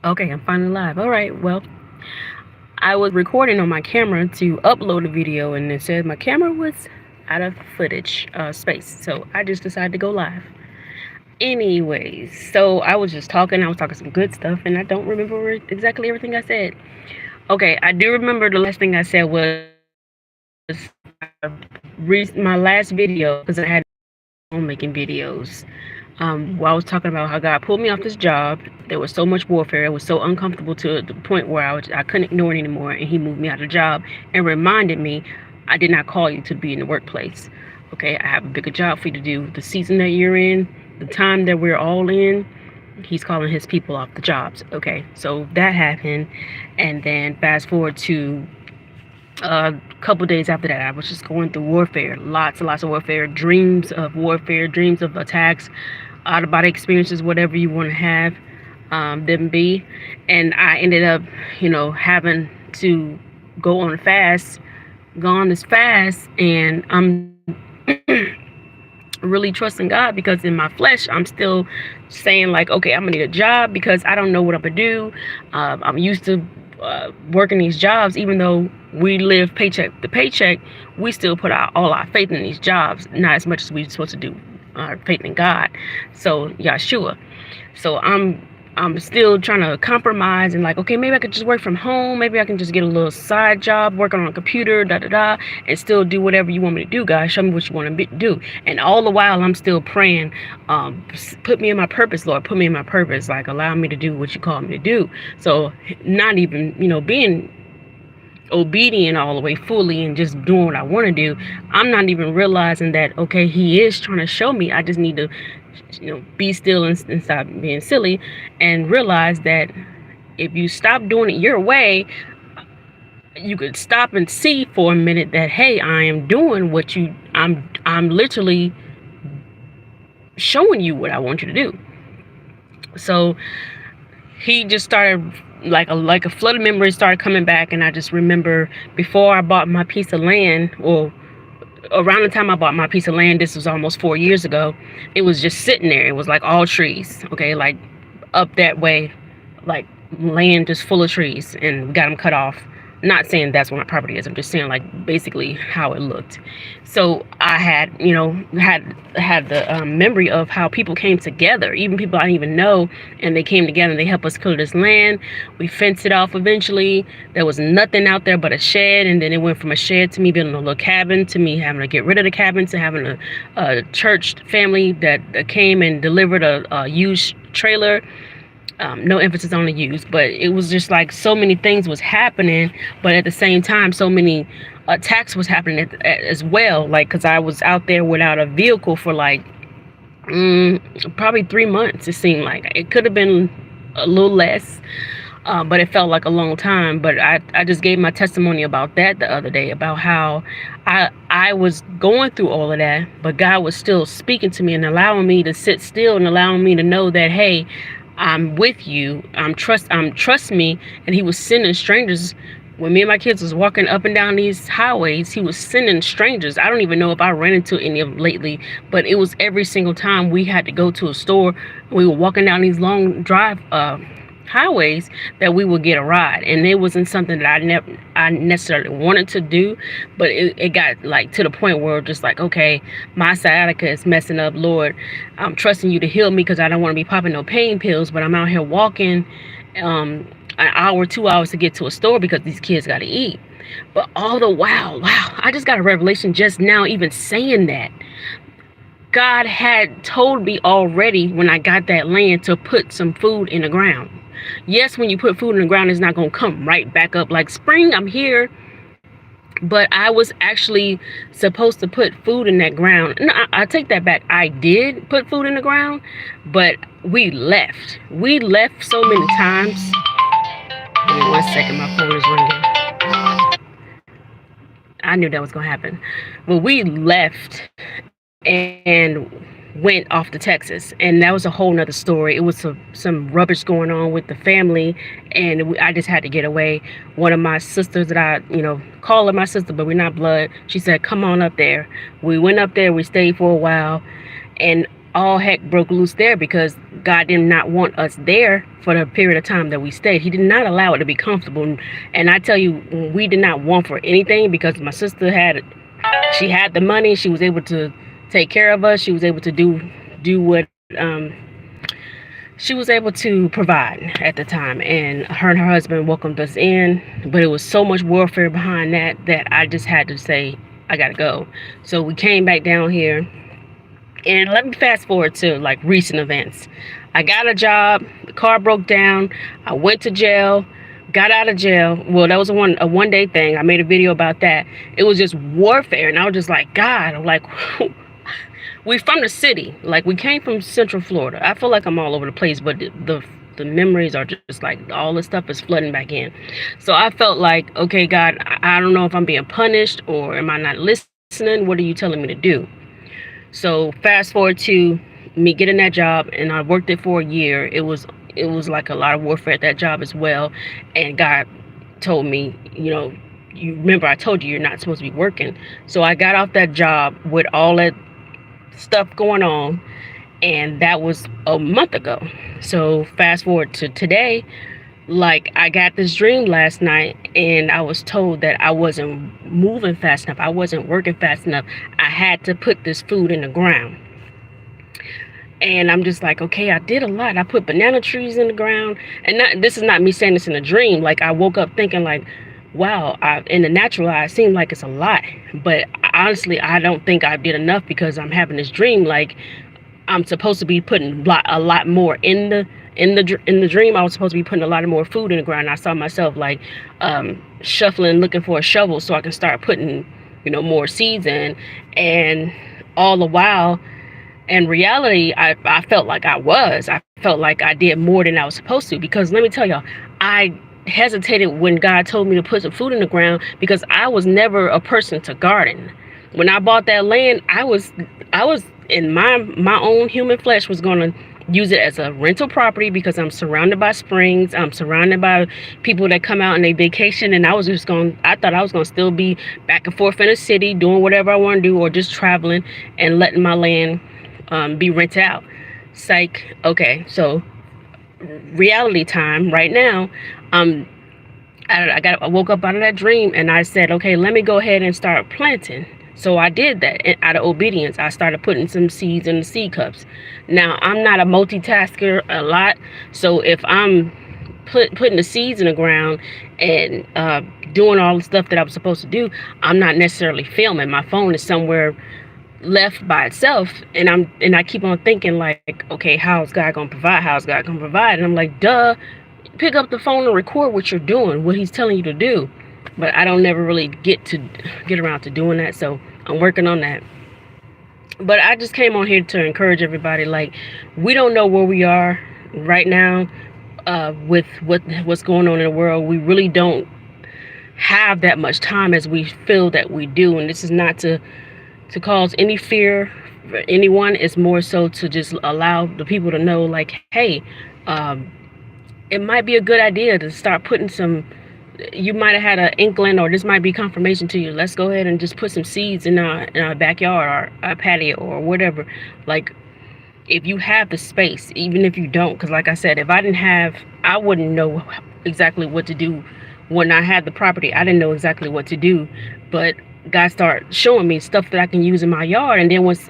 Okay, I'm finally live. All right, well, I was recording on my camera to upload a video, and it said my camera was out of footage space. So I just decided to go live. Anyways, so I was just talking. I was talking some good stuff, and I don't remember exactly everything I said. Okay, I do remember the last thing I said was my last video because I had on making videos. Where I was talking about how God pulled me off this job. There was so much warfare. It was so uncomfortable to the point where I couldn't ignore it anymore. And He moved me out of the job and reminded me, I did not call you to be in the workplace. Okay, I have a bigger job for you to do. The season that you're in, the time that we're all in, He's calling His people off the jobs. Okay, so that happened. And then fast forward to a couple days after that, I was just going through warfare, lots and lots of warfare, dreams of attacks, out of body experiences, whatever you want to have them be. And I ended up, having to go on this fast, and I'm really trusting God because in my flesh, I'm still saying, like, okay, I'm gonna need a job because I don't know what I'm gonna do. I'm used to working these jobs, even though we live paycheck to paycheck, we still put all our faith in these jobs, not as much as we're supposed to do our faith in God. So Yeshua. So I'm still trying to compromise and, like, okay, maybe I could just work from home. Maybe I can just get a little side job working on a computer, and still do whatever you want me to do, God. Show me what you want to do. And all the while, I'm still praying, put me in my purpose, Lord. Put me in my purpose. Like, allow me to do what you call me to do. So not even, being obedient all the way fully and just doing what I want to do. I'm not even realizing that, okay, He is trying to show me. I just need to, be still and stop being silly and realize that if you stop doing it your way, you could stop and see for a minute that, hey, I am doing what I'm literally showing you what I want you to do. So He just started, like a flood of memories started coming back. And I just remember, before I bought my piece of land, or around the time I bought my piece of land, this was almost 4 years ago, it was just sitting there. It was like all trees, okay, like up that way, like land just full of trees, and we got them cut off. Not saying that's where my property is. I'm just saying, like, basically how it looked. So I had the memory of how people came together, even people I didn't even know, and they came together and they helped us clear this land. We fenced it off eventually. There was nothing out there but a shed, and then it went from a shed to me building a little cabin, to me having to get rid of the cabin, to having a church family that came and delivered a used trailer. No emphasis on the use, but it was just like so many things was happening, but at the same time, so many attacks was happening as well. Like, because I was out there without a vehicle for like probably 3 months. It seemed like it could have been a little less, but it felt like a long time. But I just gave my testimony about that the other day, about how I was going through all of that, but God was still speaking to me and allowing me to sit still and allowing me to know that, hey, I'm with you. Trust me. And He was sending strangers. When me and my kids was walking up and down these highways, He was sending strangers. I don't even know if I ran into any of them lately, but it was every single time we had to go to a store. We were walking down these long highways that we would get a ride, and it wasn't something that I necessarily wanted to do, but it got like to the point where just like, okay, my sciatica is messing up, Lord, I'm trusting you to heal me because I don't want to be popping no pain pills, but I'm out here walking an hour, 2 hours to get to a store because these kids got to eat. But all the while, wow, I just got a revelation just now, even saying that God had told me already when I got that land to put some food in the ground. Yes, when you put food in the ground, it's not going to come right back up like, spring, I'm here. But I was actually supposed to put food in that ground. No, I take that back. I did put food in the ground, but we left. We left so many times. Give me 1 second, my phone is ringing. I knew that was going to happen. Well, we left and went off to Texas, and that was a whole nother story. It was some rubbish going on with the family, and I just had to get away. One of my sisters that I call her my sister, but we're not blood, she said, come on up there. We went up there, we stayed for a while, and all heck broke loose there because God did not want us there for the period of time that we stayed. He did not allow it to be comfortable. And I tell you, we did not want for anything because my sister she had the money. She was able to take care of us. She was able to do what she was able to provide at the time, and her husband welcomed us in. But it was so much warfare behind that I just had to say, I gotta go. So we came back down here. And let me fast forward to like recent events. I got a job, the car broke down, I went to jail, got out of jail. Well, that was a one day thing. I made a video about that. It was just warfare, and I was just like, God, I'm like, we from the city. Like, we came from Central Florida. I feel like I'm all over the place, but the memories are just like all this stuff is flooding back in. So I felt like, okay, God, I don't know if I'm being punished or am I not listening? What are you telling me to do? So fast forward to me getting that job, and I worked it for a year. It was like a lot of warfare at that job as well. And God told me, you remember I told you you're not supposed to be working. So I got off that job with all that stuff going on, and that was a month ago. So fast forward to today. Like, I got this dream last night, and I was told that I wasn't moving fast enough. I wasn't working fast enough. I had to put this food in the ground. And I'm just like, okay, I did a lot. I put banana trees in the ground. And this is not me saying this in a dream. Like, I woke up thinking like, wow, in the natural eye, it seemed like it's a lot. But honestly, I don't think I did enough because I'm having this dream like I'm supposed to be putting a lot more in the dream. I was supposed to be putting a lot more food in the ground. I saw myself like shuffling, looking for a shovel so I can start putting, more seeds in. And all the while, in reality, I felt like I felt like I did more than I was supposed to. Because let me tell y'all, I hesitated when God told me to put some food in the ground because I was never a person to garden. When I bought that land, I was in my own human flesh was going to use it as a rental property because I'm surrounded by springs. I'm surrounded by people that come out and they vacation. And I thought I was going to still be back and forth in the city doing whatever I want to do, or just traveling and letting my land be rented out. Psych. Okay. So reality time right now. I woke up out of that dream and I said, okay, let me go ahead and start planting. So I did that, and out of obedience, I started putting some seeds in the seed cups. Now, I'm not a multitasker a lot, so if I'm putting the seeds in the ground and doing all the stuff that I'm supposed to do, I'm not necessarily filming. My phone is somewhere left by itself, and I keep on thinking like, okay, how's God gonna provide? How's God gonna provide? And I'm like, duh, pick up the phone and record what you're doing, what He's telling you to do. But I don't never really get around to doing that, so I'm working on that. But I just came on here to encourage everybody. Like, we don't know where we are right now with what's going on in the world. We really don't have that much time as we feel that we do. And this is not to cause any fear for anyone. It's more so to just allow the people to know, like, hey, it might be a good idea to start putting some. You might have had an inkling, or this might be confirmation to you. Let's go ahead and just put some seeds in our backyard or our patio or whatever. Like, if you have the space, even if you don't, because like I said, if I didn't have, I wouldn't know exactly what to do. When I had the property, I didn't know exactly what to do, but God started showing me stuff that I can use in my yard. And then once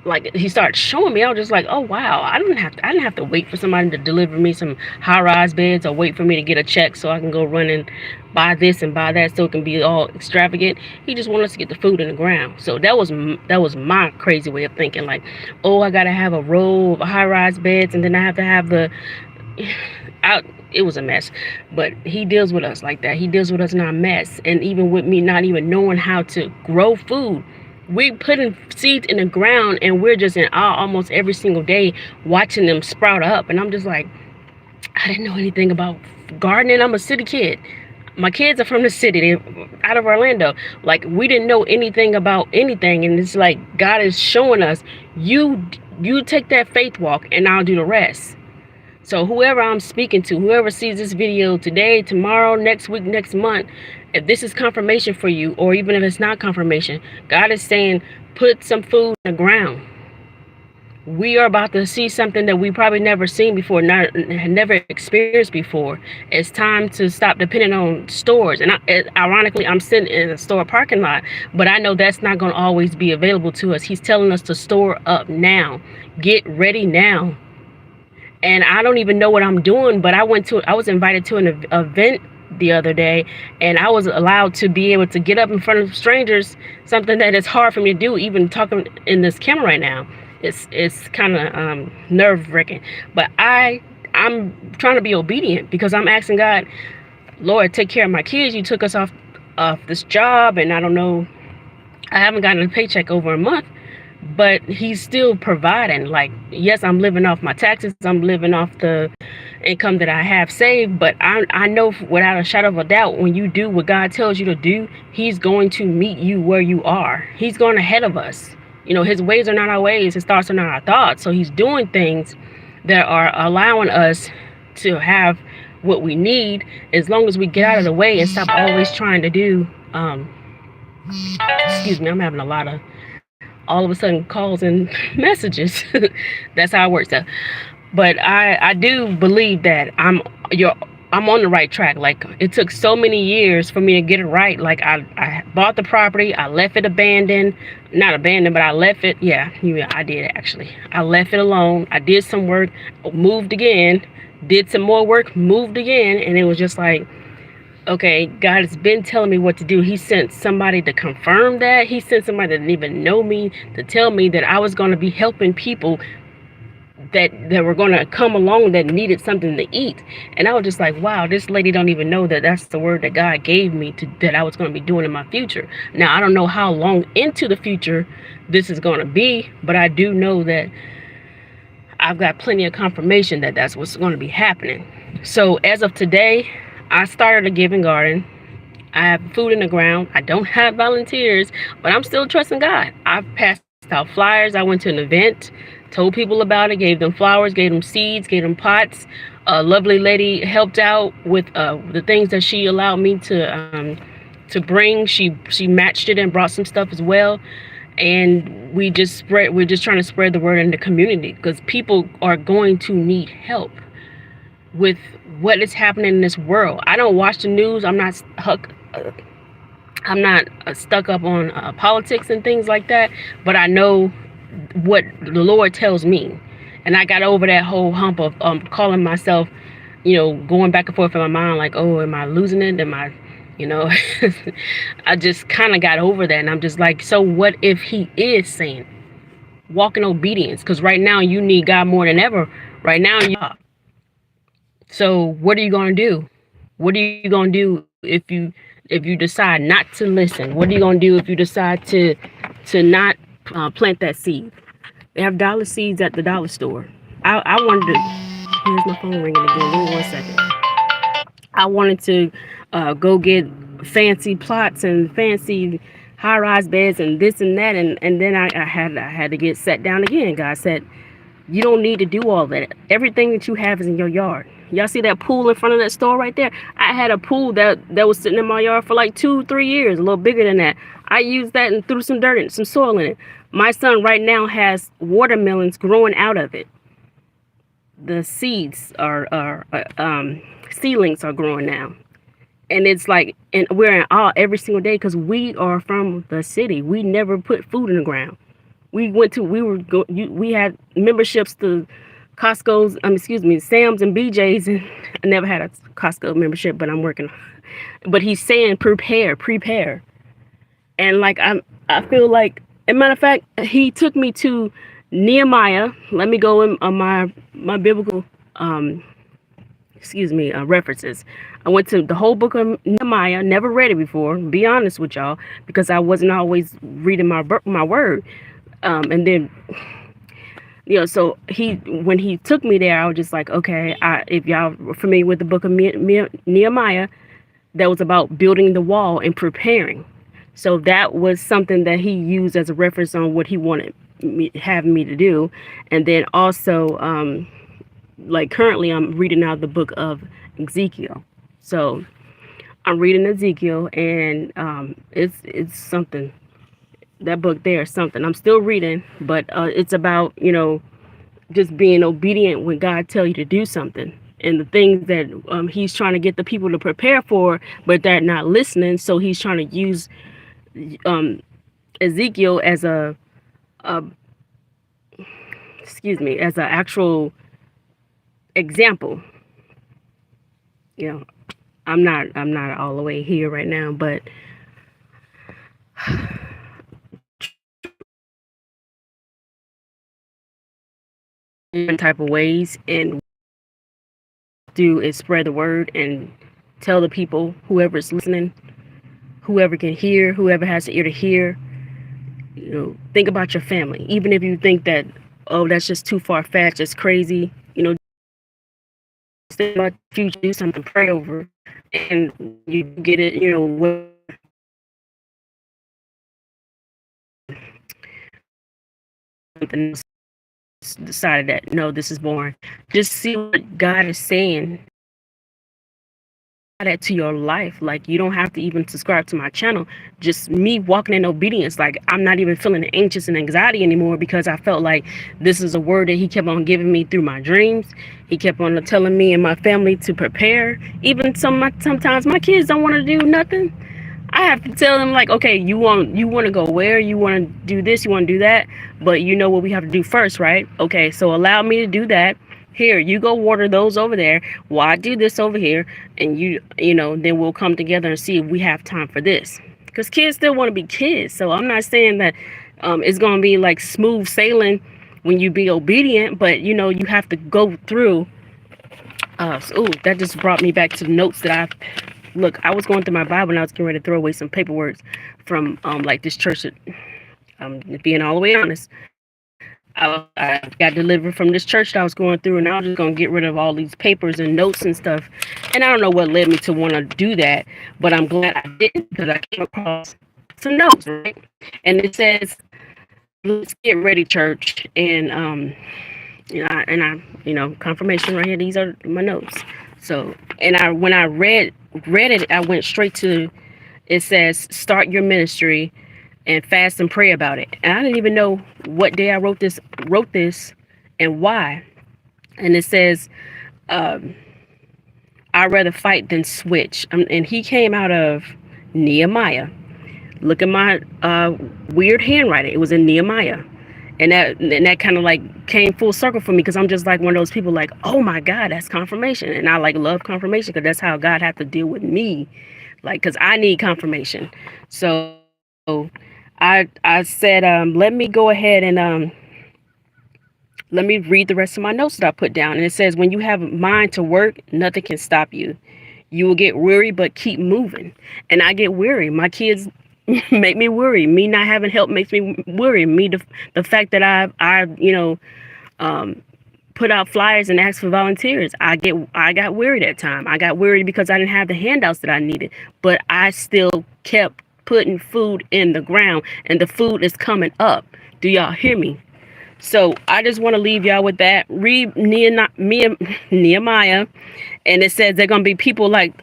like He started showing me, I was just like, oh wow, I didn't have to wait for somebody to deliver me some high-rise beds, or wait for me to get a check so I can go run and buy this and buy that so it can be all extravagant. He just wanted us to get the food in the ground. So that was my crazy way of thinking. Like, oh, I gotta have a row of high-rise beds, and then I have to have it was a mess. But He deals with us like that. He deals with us in our mess. And even with me not even knowing how to grow food, we putting seeds in the ground, and we're just in awe almost every single day watching them sprout up. And I'm just like, I didn't know anything about gardening. I'm a city kid. My kids are from the city. They're out of Orlando. Like, we didn't know anything about anything. And it's like God is showing us, you take that faith walk and I'll do the rest. So whoever I'm speaking to, whoever sees this video today, tomorrow, next week, next month, if this is confirmation for you, or even if it's not confirmation, God is saying, put some food in the ground. we are about to see something that we probably never seen before, not never experienced before. It's time to stop depending on stores. And ironically, I'm sitting in a store parking lot, but I know that's not going to always be available to us. He's telling us to store up now, get ready now. And I don't even know what I'm doing, but I was invited to an event the other day, and I was allowed to be able to get up in front of strangers, something that is hard for me to do, even talking in this camera right now. It's kind of nerve-wracking, but I'm trying to be obedient because I'm asking God, Lord, take care of my kids. You took us off this job, and I don't know, I haven't gotten a paycheck over a month, but he's still providing. Like, yes, I'm living off my taxes, I'm living off the income that I have saved, but I know without a shadow of a doubt, when you do what God tells you to do, he's going to meet you where you are. He's going ahead of us. You know, his ways are not our ways, his thoughts are not our thoughts. So he's doing things that are allowing us to have what we need, as long as we get out of the way and stop always trying to do excuse me, I'm having a lot of all of a sudden calls and messages. That's how it works out. But I do believe that I'm on the right track. Like, it took so many years for me to get it right. Like, I bought the property, I left it abandoned. Not abandoned, but I left it. Yeah, I did actually. I left it alone. I did some work, moved again, did some more work, moved again, and it was just like, okay, God has been telling me what to do. He sent somebody to confirm that. He sent somebody that didn't even know me to tell me that I was going to be helping people that were going to come along that needed something to eat. And I was just like, wow, this lady don't even know that that's the word that God gave me that I was going to be doing in my future. Now, I don't know how long into the future this is going to be, but I do know that I've got plenty of confirmation that that's what's going to be happening. So as of today, I started a giving garden. I have food in the ground. I don't have volunteers, but I'm still trusting God. I've passed out flyers. I went to an event, told people about it, gave them flowers, gave them seeds, gave them pots. A lovely lady helped out with the things that she allowed me to bring. She matched it and brought some stuff as well. And we're just trying to spread the word in the community, because people are going to need help with what is happening in this world. I don't watch the news. I'm not stuck up on politics and things like that, but I know what the Lord tells me. And I got over that whole hump of calling myself, going back and forth in my mind, like, oh, am I losing it? Am I, I just kind of got over that. And I'm just like, so what if he is saying, walk in obedience? Because right now you need God more than ever. Right now you are. So what are you going to do? What are you going to do if you decide not to listen? What are you going to do if you decide to not plant that seed? They have dollar seeds at the dollar store. I wanted to, here's my phone ringing again. Give me 1 second. I wanted to go get fancy plots and fancy high-rise beds and this and that, and then I had to get set down again. God said, you don't need to do all that. Everything that you have is in your yard. Y'all see that pool in front of that store right there? I had a pool that was sitting in my yard for like 2-3 years, a little bigger than that. I used that and threw some dirt and some soil in it. My son right now has watermelons growing out of it. The seeds seedlings are growing now. And it's like, and we're in awe every single day because we are from the city. We never put food in the ground. We had memberships to Costco's, Sam's and BJ's, and I never had a Costco membership, but I'm working. But he's saying prepare. And like, I feel like, as a matter of fact, he took me to Nehemiah. Let me go in on my biblical, references. I went to the whole book of Nehemiah, never read it before, be honest with y'all, because I wasn't always reading my word. And then, so when he took me there, I was just like, okay, if y'all are familiar with the book of Nehemiah, that was about building the wall and preparing. So that was something that he used as a reference on what he wanted have me to do. And then also, like currently I'm reading out the book of Ezekiel. So I'm reading Ezekiel, and it's something. That book there is something. I'm still reading, but it's about, just being obedient when God tell you to do something, and the things that he's trying to get the people to prepare for, but they're not listening. So he's trying to use um, Ezekiel as a as an actual example. You know, I'm not all the way here right now, but different type of ways, and do is spread the word and tell the people, whoever's listening, whoever can hear, whoever has the ear to hear, think about your family. Even if you think that, oh, that's just too far fetched, it's crazy, think about the future, do something, pray over, and you get it, something decided that no, this is boring. Just see what God is saying that to your life. Like, you don't have to even subscribe to my channel. Just me walking in obedience. Like, I'm not even feeling anxious and anxiety anymore, because I felt like this is a word that he kept on giving me through my dreams. He kept on telling me and my family to prepare. Even sometimes my kids don't want to do nothing. I have to tell them, like, okay, you want to go where, you want to do this, you want to do that, but you know what we have to do first, right? Okay, so allow me to do that. Here, you go water those over there while I do this over here, and then we'll come together and see if we have time for this. Because kids still want to be kids. So I'm not saying that it's going to be like smooth sailing when you be obedient, but you have to go through. That just brought me back to the notes that Look, I was going through my Bible and I was getting ready to throw away some paperwork from like this church that, being all the way honest, I got delivered from this church that I was going through, and I was just going to get rid of all these papers and notes and stuff. And I don't know what led me to want to do that, but I'm glad I didn't, because I came across some notes, right? And it says, let's get ready, church. And, confirmation right here. These are my notes. So, and when I read it, I went straight to, it says, start your ministry and fast and pray about it. And I didn't even know what day I wrote this and why. And it says, I'd rather fight than switch. And he came out of Nehemiah. Look at my weird handwriting. It was in Nehemiah. And that kind of like came full circle for me, because I'm just like one of those people like, oh my God, that's confirmation. And I like love confirmation, because that's how God had to deal with me. Like, because I need confirmation. So I said, let me go ahead and let me read the rest of my notes that I put down. And it says, when you have a mind to work, nothing can stop you. You will get weary, but keep moving. And I get weary. My kids make me worry. Me not having help makes me worry. The fact that I put out flyers and asked for volunteers, I got worried at time. I got worried because I didn't have the handouts that I needed, but I still kept putting food in the ground, and the food is coming up. Do y'all hear me? So I just want to leave y'all with that. Read Nehemiah, and it says they're gonna be people like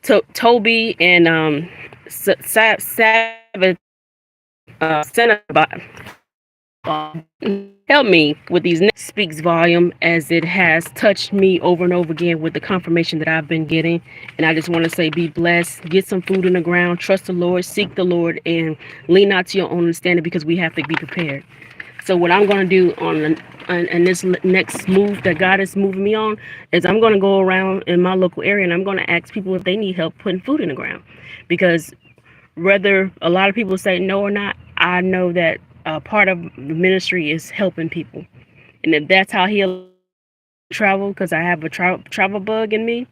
Toby and Savage, help me with these. Speaks volume, as it has touched me over and over again with the confirmation that I've been getting. And I just want to say, be blessed, get some food in the ground, trust the Lord, seek the Lord, and lean not to your own understanding, because we have to be prepared. So what I'm going to do on this next move that God is moving me on is I'm going to go around in my local area, and I'm going to ask people if they need help putting food in the ground. Because whether a lot of people say no or not, I know that part of the ministry is helping people. And if that's how he'll travel, because I have a travel bug in me,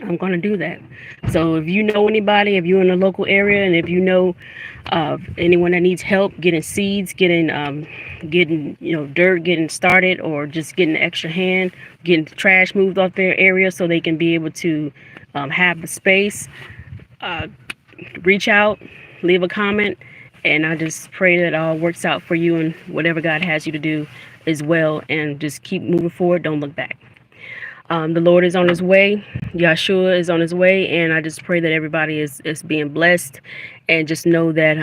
I'm going to do that. So if you know anybody, if you're in the local area, and if you know anyone that needs help getting seeds, getting dirt, getting started, or just getting an extra hand, getting trash moved off their area so they can be able to have the space, reach out, leave a comment, and I just pray that it all works out for you and whatever God has you to do as well, and just keep moving forward. Don't look back. The Lord is on his way. Yahshua is on his way, and I just pray that everybody is being blessed, and just know that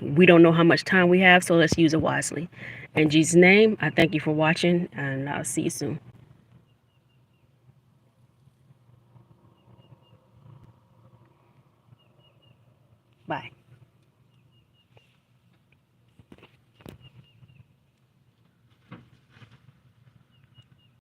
we don't know how much time we have, so let's use it wisely. In Jesus' name, I thank you for watching, and I'll see you soon. Bye.